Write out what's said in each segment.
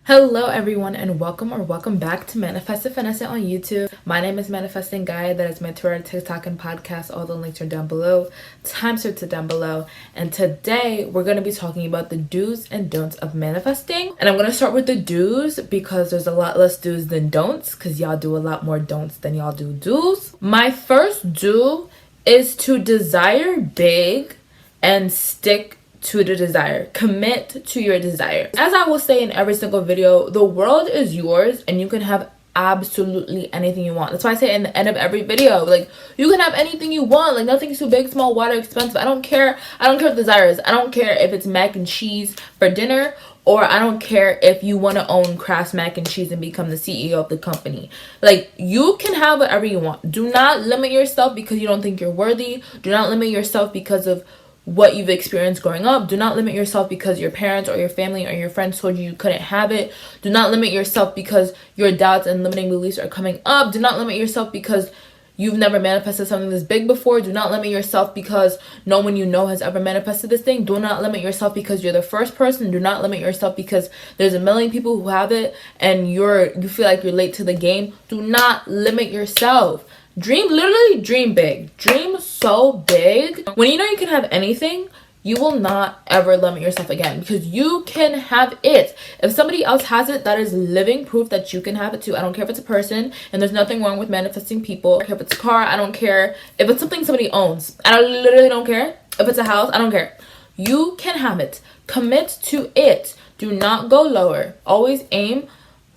Hello everyone and welcome back to Manifest with Finesse on YouTube. My name is Manifesting Guy. That is my Twitter, TikTok, and podcast. All the links are down below. Timestamps are down below. And today we're going to be talking about the do's and don'ts of manifesting. And I'm going to start with the do's because there's a lot less do's than don'ts because y'all do a lot more don'ts than y'all do do's. My first do is to desire big and stick to the desire. Commit to your desire. As I will say in every single video, the world is yours and you can have absolutely anything you want. That's why I say in the end of every video, like, you can have anything you want. Like, nothing's too big, small, wide, or expensive. I don't care what desire is. I don't care if it's mac and cheese for dinner, or I don't care if you want to own Kraft's mac and cheese and become the CEO of the company. Like, you can have whatever you want. Do not limit yourself because you don't think you're worthy. Do not limit yourself because of what you've experienced growing up. Do not limit yourself because your parents or your family or your friends told you couldn't have it. Do not limit yourself because your doubts and limiting beliefs are coming up. Do not limit yourself because you've never manifested something this big before. Do not limit yourself because no one you know has ever manifested this thing. Do not limit yourself because you're the first person. Do not limit yourself because there's a million people who have it and you feel like you're late to the game. Do not limit yourself. Literally dream big. Dream so big. When you know you can have anything, you will not ever limit yourself again because you can have it. If somebody else has it, that is living proof that you can have it too. I don't care if it's a person, and there's nothing wrong with manifesting people. I don't care if it's a car. I don't care if it's something somebody owns. I literally don't care. If it's a house, I don't care. You can have it. Commit to it. Do not go lower. Always aim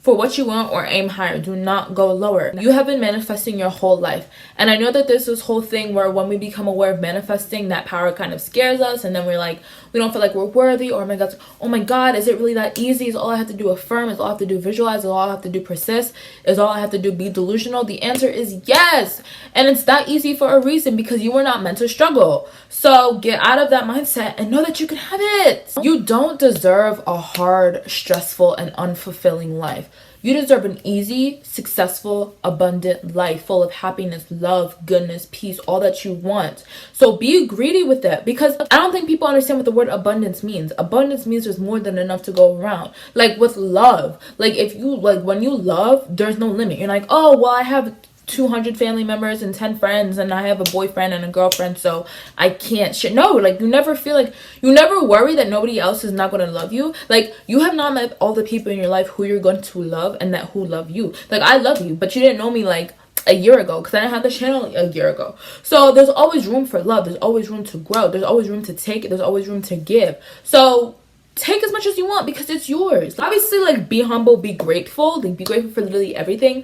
for what you want or aim higher. Do not go lower. You have been manifesting your whole life. And I know that there's this whole thing where when we become aware of manifesting, that power kind of scares us. And then we're like, we don't feel like we're worthy. Or oh my God, is it really that easy? Is all I have to do affirm? Is all I have to do visualize? Is all I have to do persist? Is all I have to do be delusional? The answer is yes. And it's that easy for a reason because you were not meant to struggle. So get out of that mindset and know that you can have it. You don't deserve a hard, stressful, and unfulfilling life. You deserve an easy, successful, abundant life full of happiness, love, goodness, peace, all that you want. So be greedy with that because I don't think people understand what the word abundance means. Abundance means there's more than enough to go around. Like with love, like when you love, there's no limit. You're like, oh, well, I have 200 family members and 10 friends and I have a boyfriend and a girlfriend, so I can't shit. No, like you never worry that nobody else is not going to love you. Like you have not met all the people in your life who you're going to love and that who love you. Like I love you, but you didn't know me like a year ago because I didn't have the channel a year ago. So there's always room for love. There's always room to grow. There's always room to take. There's always room to give. So take as much as you want because it's yours. Obviously, like, be humble, be grateful. Like, be grateful for literally everything.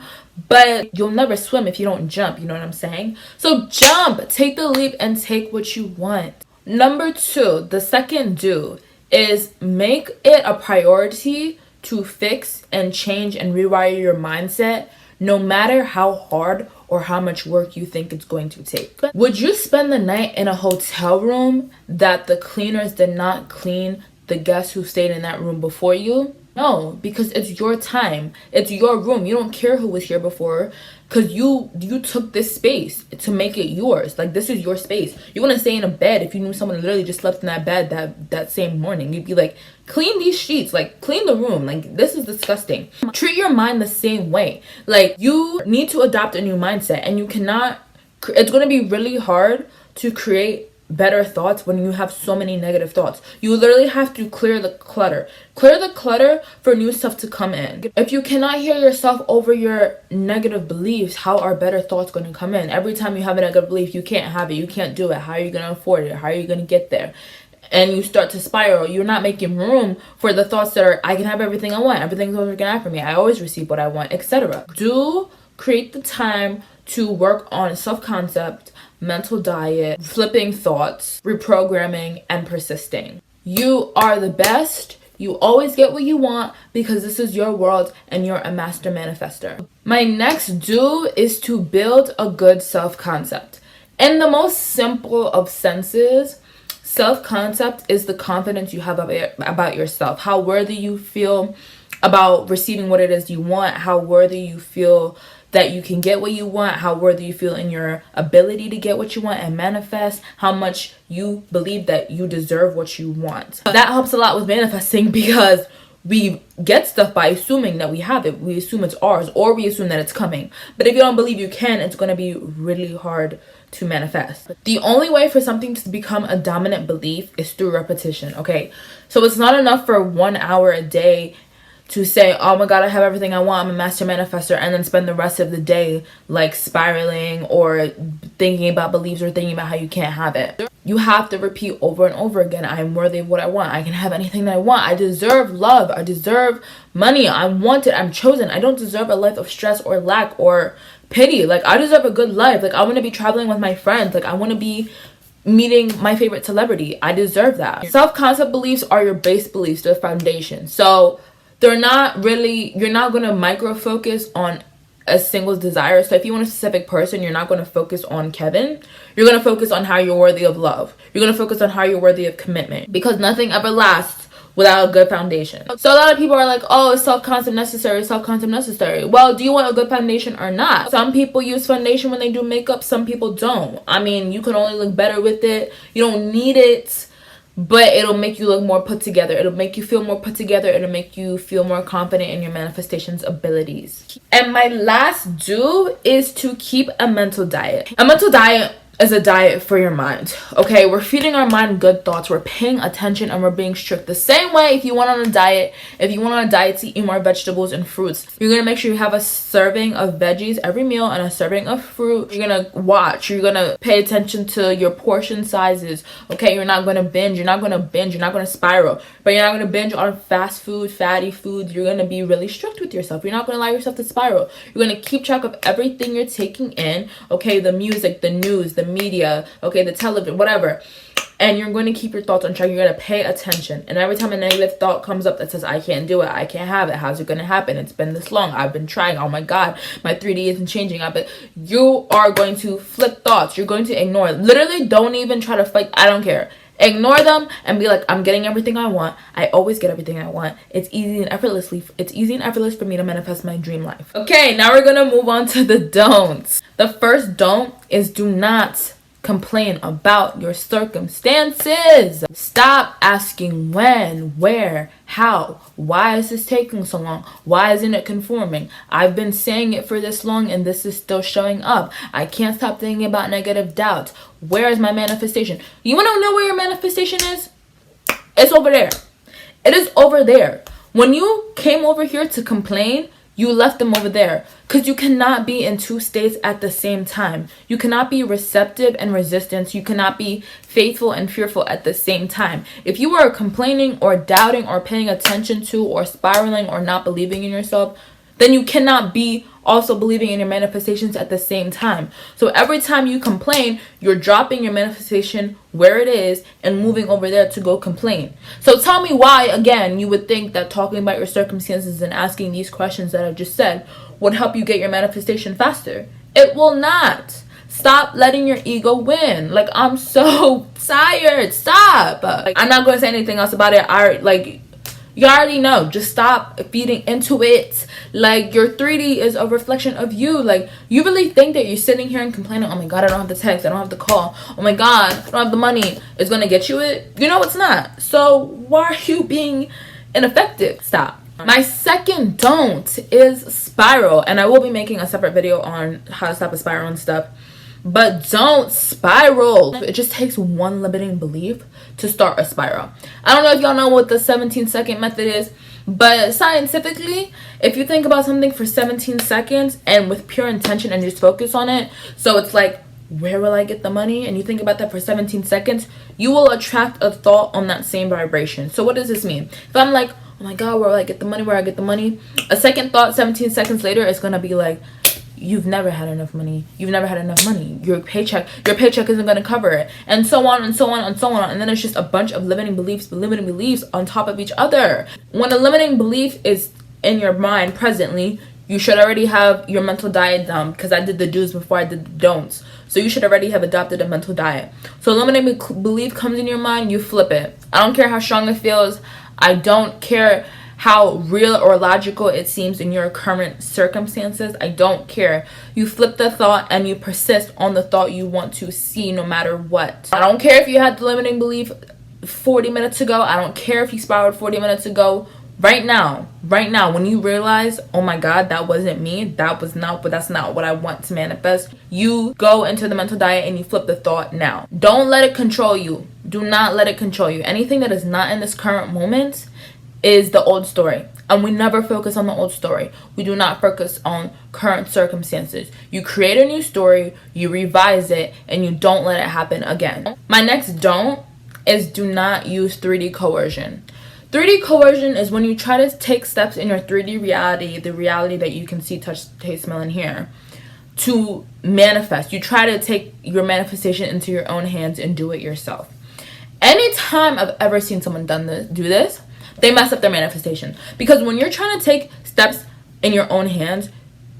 But you'll never swim if you don't jump. You know what I'm saying? So jump. Take the leap and take what you want. Number 2, the second do is make it a priority to fix and change and rewire your mindset no matter how hard or how much work you think it's going to take. Would you spend the night in a hotel room that the cleaners did not clean the guests who stayed in that room before you? No, because it's your time. It's your room. You don't care who was here before because you took this space to make it yours. Like, this is your space. You wouldn't stay in a bed if you knew someone literally just slept in that bed that same morning. You'd be like, clean these sheets. Like, clean the room. Like, this is disgusting. Treat your mind the same way. Like, you need to adopt a new mindset and you cannot, it's going to be really hard to create better thoughts when you have so many negative thoughts. You literally have to clear the clutter for new stuff to come in. If you cannot hear yourself over your negative beliefs, how are better thoughts going to come in? Every time you have a negative belief, you can't have it, you can't do it, how are you going to afford it, how are you going to get there? And you start to spiral. You're not making room for the thoughts that are, I can have everything I want, everything's always working out for me, I always receive what I want, etc. Do create the time to work on self-concept, mental diet, flipping thoughts, reprogramming, and persisting. You are the best. You always get what you want because this is your world and you're a master manifester. My next do is to build a good self-concept. In the most simple of senses, self-concept is the confidence you have about yourself, how worthy you feel about receiving what it is you want, how worthy you feel that you can get what you want, how worthy you feel in your ability to get what you want and manifest, how much you believe that you deserve what you want. That helps a lot with manifesting because we get stuff by assuming that we have it. We assume it's ours, or we assume that it's coming. But if you don't believe you can, it's going to be really hard to manifest. The only way for something to become a dominant belief is through repetition, okay? So it's not enough for 1 hour a day to say, oh my god, I have everything I want, I'm a master manifestor, and then spend the rest of the day like spiraling or thinking about beliefs or thinking about how you can't have it. You have to repeat over and over again, I am worthy of what I want. I can have anything that I want. I deserve love. I deserve money. I'm wanted. I'm chosen. I don't deserve a life of stress or lack or pity. Like, I deserve a good life. Like, I want to be traveling with my friends. Like, I want to be meeting my favorite celebrity. I deserve that. Self-concept beliefs are your base beliefs, their foundation. So they're not really, you're not going to micro focus on a single desire. So if you want a specific person, you're not going to focus on Kevin. You're going to focus on how you're worthy of love. You're going to focus on how you're worthy of commitment, because nothing ever lasts without a good foundation. So a lot of people are like, oh, is self-concept necessary? Is self-concept necessary? Well, do you want a good foundation or not? Some people use foundation when they do makeup. Some people don't. I mean, you can only look better with it. You don't need it, but it'll make you look more put together. It'll make you feel more put together. It'll make you feel more confident in your manifestation's abilities. And my last do is to keep a mental diet. A mental diet is a diet for your mind, okay? We're feeding our mind good thoughts. We're paying attention and we're being strict. The same way if you went on a diet, to eat more vegetables and fruits, you're gonna make sure you have a serving of veggies every meal and a serving of fruit. You're gonna watch, you're gonna pay attention to your portion sizes, okay? You're not gonna binge, you're not gonna spiral, but you're not gonna binge on fast food, fatty foods. You're gonna be really strict with yourself. You're not gonna allow yourself to spiral. You're gonna keep track of everything you're taking in, okay? The music, the news, the media, okay, the television, whatever, and you're going to keep your thoughts on track. You're going to pay attention, and every time a negative thought comes up that says, I can't do it, I can't have it, how's it going to happen, it's been this long, I've been trying, oh my god, my 3D isn't changing, you are going to flip thoughts. You're going to ignore it. Literally, don't even try to fight. I don't care. Ignore them and be like, I'm getting everything I want. I always get everything I want. It's easy and effortless for me to manifest my dream life. Okay, now we're gonna move on to the don'ts. The first don't is do not complain about your circumstances. Stop asking when, where, how, why is this taking so long? Why isn't it conforming? I've been saying it for this long and this is still showing up. I can't stop thinking about negative doubts. Where is my manifestation? You want to know where your manifestation is? It's over there. It is over there. When you came over here to complain, you left them over there, because you cannot be in two states at the same time. You cannot be receptive and resistant. You cannot be faithful and fearful at the same time. If you are complaining or doubting or paying attention to or spiraling or not believing in yourself, then you cannot be also believing in your manifestations at the same time. So every time you complain, you're dropping your manifestation where it is and moving over there to go complain. So tell me why, again, you would think that talking about your circumstances and asking these questions that I just said would help you get your manifestation faster. It will not. Stop letting your ego win. Like, I'm so tired. Stop. I'm not going to say anything else about it. You already know. Just stop feeding into it. Like, your 3D is a reflection of you. Like, you really think that you're sitting here and complaining, oh my god, I don't have the text, I don't have the call, oh my god, I don't have the money, it's gonna get you it? You know it's not. So why are you being ineffective? Stop. My second don't is spiral, and I will be making a separate video on how to stop a spiral and stuff. But don't spiral. It just takes one limiting belief to start a spiral. I don't know if y'all know what the 17-second method is, but scientifically, if you think about something for 17 seconds and with pure intention and just focus on it, so it's like, where will I get the money? And you think about that for 17 seconds, you will attract a thought on that same vibration. So what does this mean? If I'm like, oh my god, where will I get the money? Where I get the money? A second thought 17 seconds later is going to be like, you've never had enough money. You've never had enough money. Your paycheck isn't going to cover it. And so on and so on and so on. And then it's just a bunch of limiting beliefs on top of each other. When a limiting belief is in your mind presently, you should already have your mental diet done, because I did the do's before I did the don'ts. So you should already have adopted a mental diet. So a limiting belief comes in your mind, you flip it. I don't care how strong it feels. I don't care how real or logical it seems in your current circumstances. I don't care. You flip the thought and you persist on the thought you want to see no matter what. I don't care if you had the limiting belief 40 minutes ago. I don't care if you spiraled 40 minutes ago. right now, when you realize, oh my God, that wasn't me, that's not what I want to manifest, you go into the mental diet and you flip the thought now. Don't let it control you. Do not let it control you. Anything that is not in this current moment is the old story. And we never focus on the old story. We do not focus on current circumstances. You create a new story, you revise it, and you don't let it happen again. My next don't is do not use 3D coercion. 3D coercion is when you try to take steps in your 3D reality, the reality that you can see, touch, taste, smell, and hear, to manifest. You try to take your manifestation into your own hands and do it yourself. Anytime I've ever seen someone do this, they mess up their manifestation. Because when you're trying to take steps in your own hands,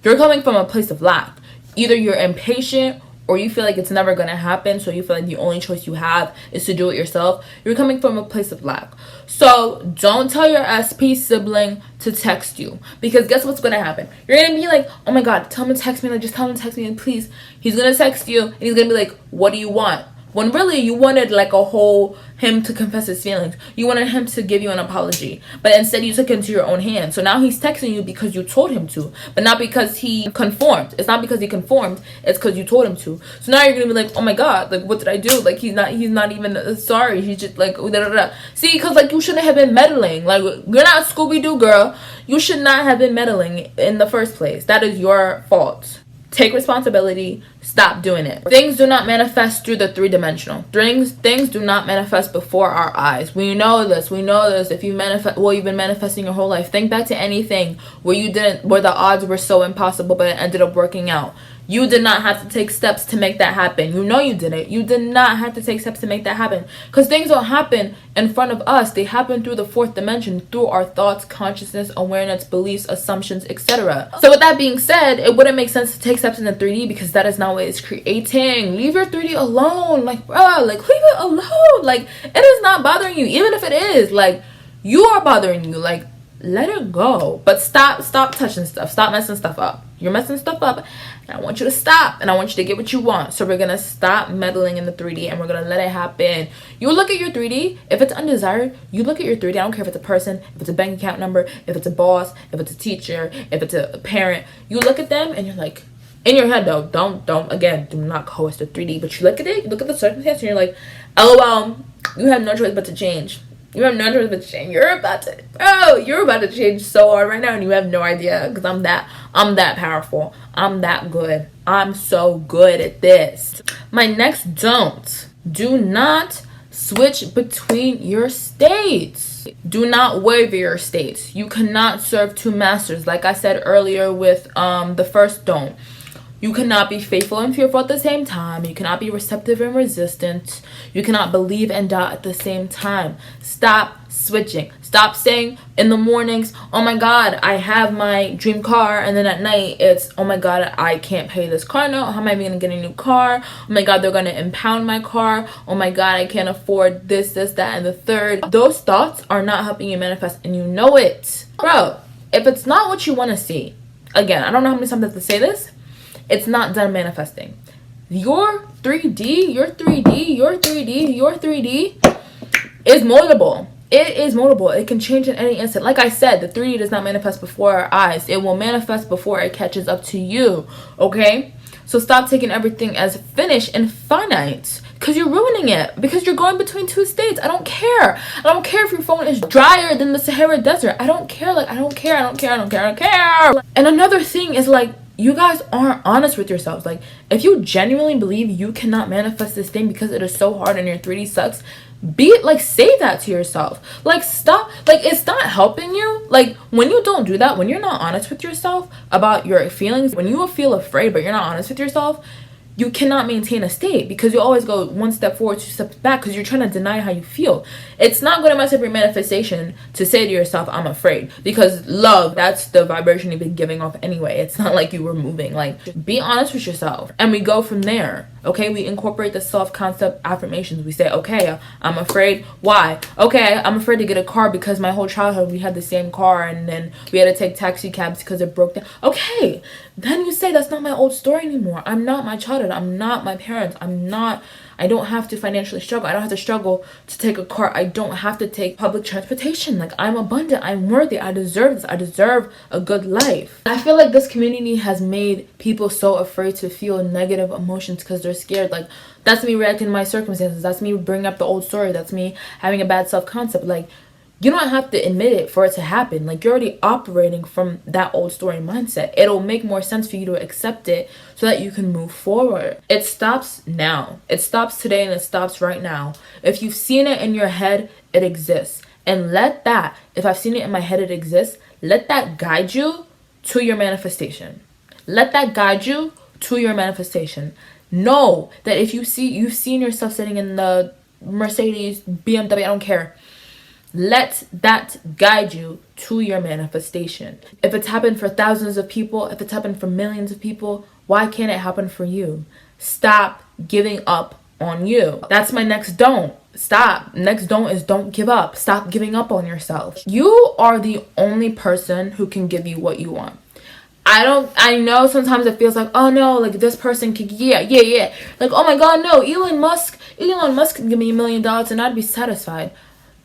you're coming from a place of lack. Either you're impatient or you feel like it's never going to happen, so you feel like the only choice you have is to do it yourself. You're coming from a place of lack. So don't tell your SP sibling to text you, because guess what's going to happen? You're going to be like, oh my God, tell him to text me, like just tell him to text me, and please. He's going to text you and he's going to be like, what do you want? When really you wanted like a whole him to confess his feelings. You wanted him to give you an apology. But instead you took it into your own hands. So now he's texting you because you told him to. But not because he conformed. It's not because he conformed. It's because you told him to. So now you're going to be like, oh my God, like what did I do? Like he's not even sorry. He's just like, da, da, da. See, because like you shouldn't have been meddling. Like you're not Scooby-Doo, girl. You should not have been meddling in the first place. That is your fault. Take responsibility. Stop doing it. Things do not manifest through the three-dimensional. Things do not manifest before our eyes. We know this. If you you've been manifesting your whole life. Think back to anything where the odds were so impossible, but it ended up working out. You did not have to take steps to make that happen. You know you did it. You did not have to take steps to make that happen. Because things don't happen in front of us. They happen through the fourth dimension, through our thoughts, consciousness, awareness, beliefs, assumptions, etc. So with that being said, it wouldn't make sense to take steps in the 3D because that is not what it's creating. Leave your 3D alone. Like, bruh, like, leave it alone. Like, it is not bothering you. Even if it is, like, you are bothering you. Like, let it go. But stop touching stuff. Stop messing stuff up. You're messing stuff up. And I want you to stop. And I want you to get what you want. So we're going to stop meddling in the 3D. And we're going to let it happen. You look at your 3D. If it's undesired, you look at your 3D. I don't care if it's a person, if it's a bank account number, if it's a boss, if it's a teacher, if it's a parent. You look at them and you're like, in your head though, do not coerce the 3D. But you look at it, you look at the circumstance, and you're like, LOL, you have no choice but to change. You have no choice but to change. You're about to change so hard right now, and you have no idea, because I'm that powerful. I'm that good. I'm so good at this. My next do not switch between your states. Do not waver your states. You cannot serve two masters. Like I said earlier with the first don't. You cannot be faithful and fearful at the same time. You cannot be receptive and resistant. You cannot believe and doubt at the same time. Stop switching. Stop saying in the mornings, oh my God, I have my dream car. And then at night, it's, oh my God, I can't pay this car note. How am I going to get a new car? Oh my God, they're going to impound my car. Oh my God, I can't afford this, that, and the third. Those thoughts are not helping you manifest, and you know it. Bro, if it's not what you want to see, again, I don't know how many times I have to say this, it's not done manifesting. Your 3D is moldable. It is moldable. It can change in any instant. Like I said, the 3D does not manifest before our eyes. It will manifest before it catches up to you. Okay? So stop taking everything as finished and finite. Because you're ruining it. Because you're going between two states. I don't care. I don't care if your phone is drier than the Sahara Desert. I don't care. Like, I don't care. And another thing is, like, you guys aren't honest with yourselves. Like, if you genuinely believe you cannot manifest this thing because it is so hard and your 3D sucks, say that to yourself. Like, stop. Like, it's not helping you. Like, when you don't do that, when you're not honest with yourself about your feelings, when you feel afraid but you're not honest with yourself, you cannot maintain a state, because you always go one step forward, 2 steps back, because you're trying to deny how you feel. It's not going to mess up your manifestation to say to yourself, I'm afraid, because love, that's the vibration you've been giving off anyway. It's not like you were moving. Like, be honest with yourself, and we go from there. Okay, we incorporate the self-concept affirmations. We say, okay, I'm afraid. Why? Okay, I'm afraid to get a car because my whole childhood we had the same car, and then we had to take taxi cabs because it broke down. Okay, then you say, that's not my old story anymore. I'm not my childhood. I'm not my parents. I'm not I don't have to financially struggle. I don't have to struggle to take a car. I don't have to take public transportation. Like, I'm abundant. I'm worthy. I deserve this. I deserve a good life. I feel like this community has made people so afraid to feel negative emotions because they're scared. Like, that's me reacting to my circumstances. That's me bringing up the old story. That's me having a bad self-concept. Like, you don't have to admit it for it to happen. Like, you're already operating from that old story mindset. It'll make more sense for you to accept it so that you can move forward. It stops now. It stops today and it stops right now. If you've seen it in your head, it exists. And let that, if I've seen it in my head, it exists, let that guide you to your manifestation. Let that guide you to your manifestation. Know that if you've seen yourself sitting in the Mercedes, BMW, I don't care. Let that guide you to your manifestation. If it's happened for thousands of people, if it's happened for millions of people, why can't it happen for you? Stop giving up on you. That's my next don't. Stop. Next don't is don't give up. Stop giving up on yourself. You are the only person who can give you what you want. I know sometimes it feels like, oh no, like this person could, yeah. Like, oh my God, no, Elon Musk can give me $1 million and I'd be satisfied.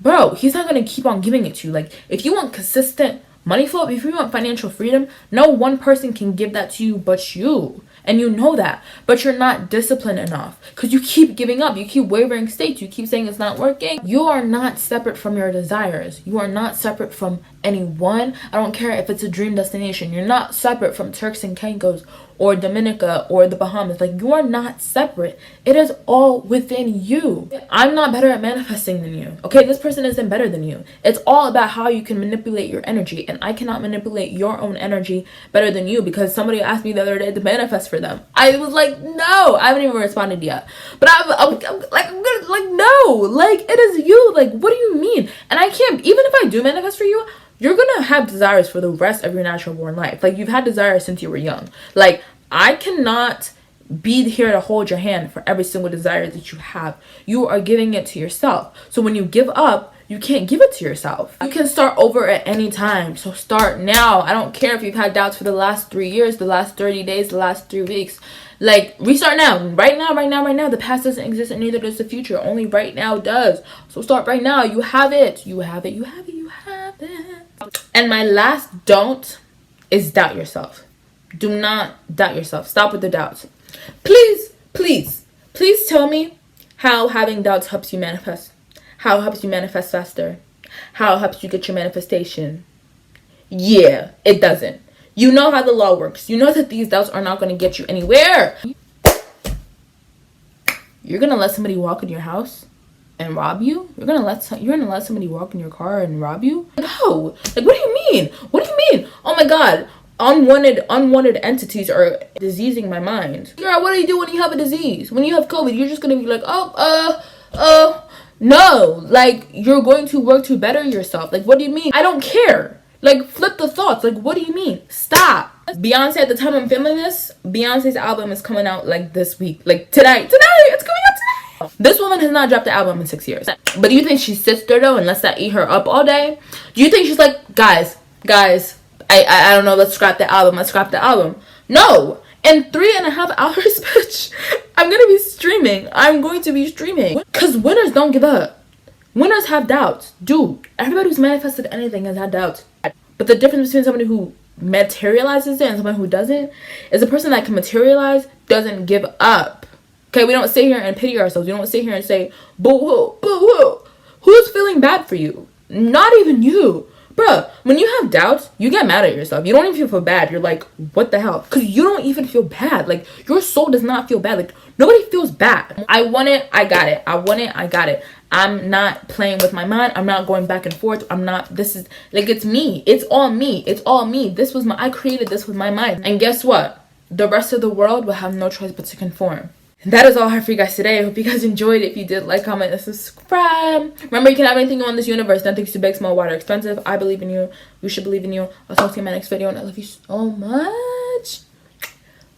Bro, he's not going to keep on giving it to you. Like, if you want consistent money flow, if you want financial freedom, no one person can give that to you but you. And you know that. But you're not disciplined enough. Because you keep giving up. You keep wavering states. You keep saying it's not working. You are not separate from your desires. You are not separate from anyone. I don't care if it's a dream destination. You're not separate from Turks and Caicos or Dominica or the Bahamas. Like, you are not separate. It is all within you. I'm not better at manifesting than you. Okay, this person isn't better than you. It's all about how you can manipulate your energy. And I cannot manipulate your own energy better than you, because somebody asked me the other day to manifest for them. I was like, no, I haven't even responded yet. But I'm gonna, like, no, like, it is you. Like, what do you mean? And I can't, even if I do manifest for you, you're gonna have desires for the rest of your natural born life. Like, you've had desires since you were young. Like, I cannot be here to hold your hand for every single desire that you have. You are giving it to yourself. So when you give up, you can't give it to yourself. You can start over at any time. So start now. I don't care if you've had doubts for the last 3 years, the last 30 days, the last 3 weeks. Like, restart now. Right now. The past doesn't exist and neither does the future. Only right now does. So start right now. You have it. You have it. And my last don't is doubt yourself. Do not doubt yourself. Stop with the doubts. Please tell me how having doubts helps you manifest. How it helps you manifest faster. How it helps you get your manifestation. Yeah, it doesn't. You know how the law works. You know that these doubts are not going to get you anywhere. You're going to let somebody walk in your house and rob you? You're gonna let somebody walk in your car and rob you? No. Like, what do you mean? Oh my God. Unwanted entities are diseasing my mind. Girl, what do you do when you have a disease? When you have COVID, you're just gonna be like, no. Like, you're going to work to better yourself. Like, what do you mean? I don't care. Like, flip the thoughts. Like, what do you mean? Stop. Beyonce, at the time I'm filming this, Beyonce's album is coming out like this week. Like, today. It's coming out today. This woman has not dropped the album in 6 years. But do you think she sits there though and lets that eat her up all day? Do you think she's like, guys, I don't know, let's scrap the album. No. In 3.5 hours, bitch, I'm going to be streaming. Because winners don't give up. Winners have doubts. Dude, everybody who's manifested anything has had doubts. But the difference between somebody who materializes it and someone who doesn't is the person that can materialize doesn't give up. Okay, we don't sit here and pity ourselves. We don't sit here and say, boo-hoo. Who's feeling bad for you? Not even you. Bruh, when you have doubts, you get mad at yourself. You don't even feel bad. You're like, what the hell? Because you don't even feel bad. Like, your soul does not feel bad. Like, nobody feels bad. I want it, I got it. I want it, I got it. I'm not playing with my mind. I'm not going back and forth. This is, like, it's me. It's all me. I created this with my mind. And guess what? The rest of the world will have no choice but to conform. And that is all I have for you guys today. I hope you guys enjoyed it. If you did, like, comment, and subscribe. Remember, you can have anything you want in this universe. Nothing's too big, small, wide, or expensive. I believe in you. You should believe in you. I'll talk to you in my next video, and I love you so much.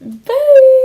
Bye.